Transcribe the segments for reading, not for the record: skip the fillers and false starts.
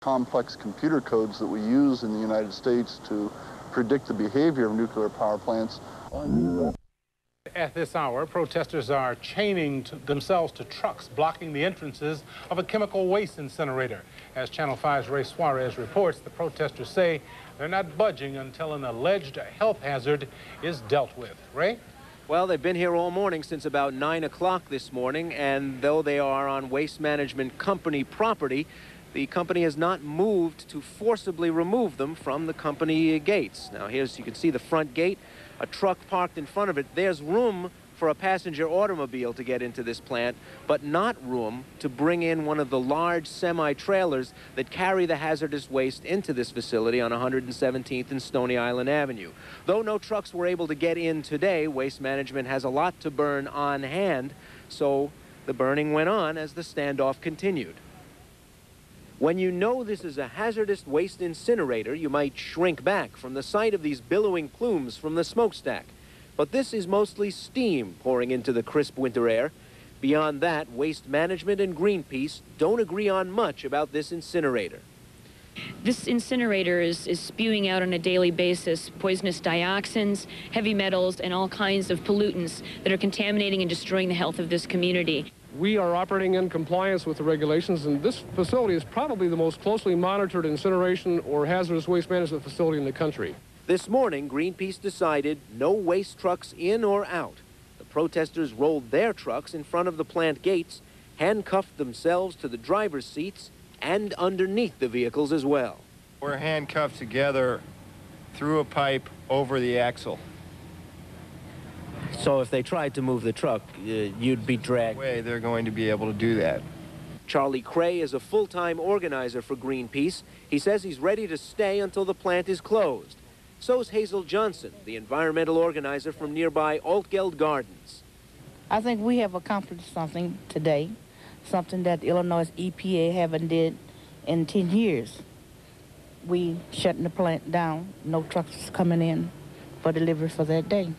complex computer codes that we use in the United States to predict the behavior of nuclear power plants. At this hour, protesters are chaining themselves to trucks blocking the entrances of a chemical waste incinerator. As Channel 5's Ray SUAREZ reports, the protesters say they're not budging until an alleged health hazard is dealt with. Ray? Well, they've been here all morning since about 9 o'clock this morning, and though they are on Waste Management Company property, the company has not moved to forcibly remove them from the company gates. Now, here's, you can see the front gate, a truck parked in front of it. There's room for a passenger automobile to get into this plant, but not room to bring in one of the large semi-trailers that carry the hazardous waste into this facility on 117th and Stony Island Avenue. Though no trucks were able to get in today, Waste Management has a lot to burn on hand, so the burning went on as the standoff continued. When you know this is a hazardous waste incinerator, you might shrink back from the sight of these billowing plumes from the smokestack. But this is mostly steam pouring into the crisp winter air. Beyond that, Waste Management and Greenpeace don't agree on much about this incinerator. This incinerator is spewing out on a daily basis poisonous dioxins, heavy metals, and all kinds of pollutants that are contaminating and destroying the health of this community. We are operating in compliance with the regulations, and this facility is probably the most closely monitored incineration or hazardous waste management facility in the country. This morning, Greenpeace decided no waste trucks in or out. The protesters rolled their trucks in front of the plant gates, handcuffed themselves to the driver's seats and underneath the vehicles as well. We're handcuffed together through a pipe over the axle. So if they tried to move the truck, you'd be dragged? Way they're going to be able to do that. Charlie CRAY is a full-time organizer for Greenpeace. He says he's ready to stay until the plant is closed. So's HAZEL Johnson, the environmental organizer from nearby Altgeld Gardens. I think we have accomplished something today, something that the Illinois EPA haven't did in 10 years. We shutting the plant down, no trucks coming in for delivery for that day.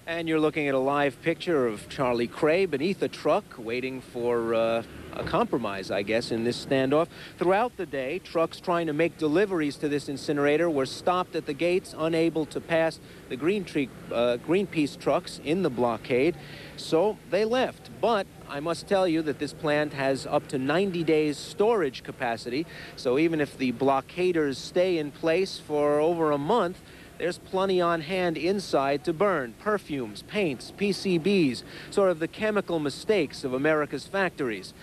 And you're looking at a live picture of Charlie CRAY beneath a truck waiting for a compromise, I guess, in this standoff. Throughout the day, trucks trying to make deliveries to this incinerator were stopped at the gates, unable to pass the Greenpeace trucks in the blockade, so they left. But I must tell you that this plant has up to 90 days storage capacity, so even if the blockaders stay in place for over a month, there's plenty on hand inside to burn. Perfumes, paints, PCBs, sort of the chemical mistakes of America's factories.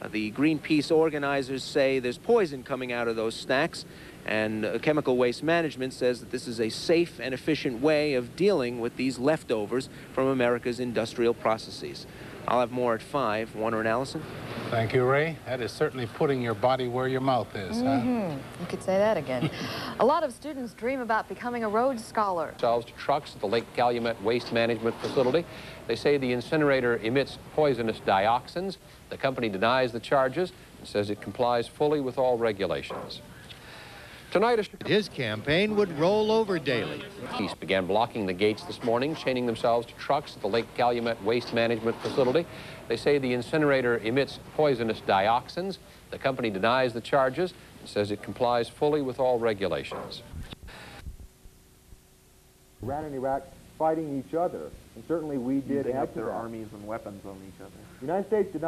The Greenpeace organizers say there's poison coming out of those stacks, and Chemical Waste Management says that this is a safe and efficient way of dealing with these leftovers from America's industrial processes. I'll have more at 5. Warner and Allison. Thank you, Ray. That is certainly putting your body where your mouth is, huh? You could say that again. A lot of students dream about becoming a Rhodes Scholar. To trucks at the Lake Calumet Waste Management Facility. They say the incinerator emits poisonous dioxins. The company denies the charges and says it complies fully with all regulations. Tonight, his campaign would roll over daily. Police began blocking the gates this morning, chaining themselves to trucks at the Lake Calumet Waste Management Facility. They say the incinerator emits poisonous dioxins. The company denies the charges and says it complies fully with all regulations. Iran and Iraq fighting each other, and certainly we did add to their that. armies and weapons on each other. The United States did not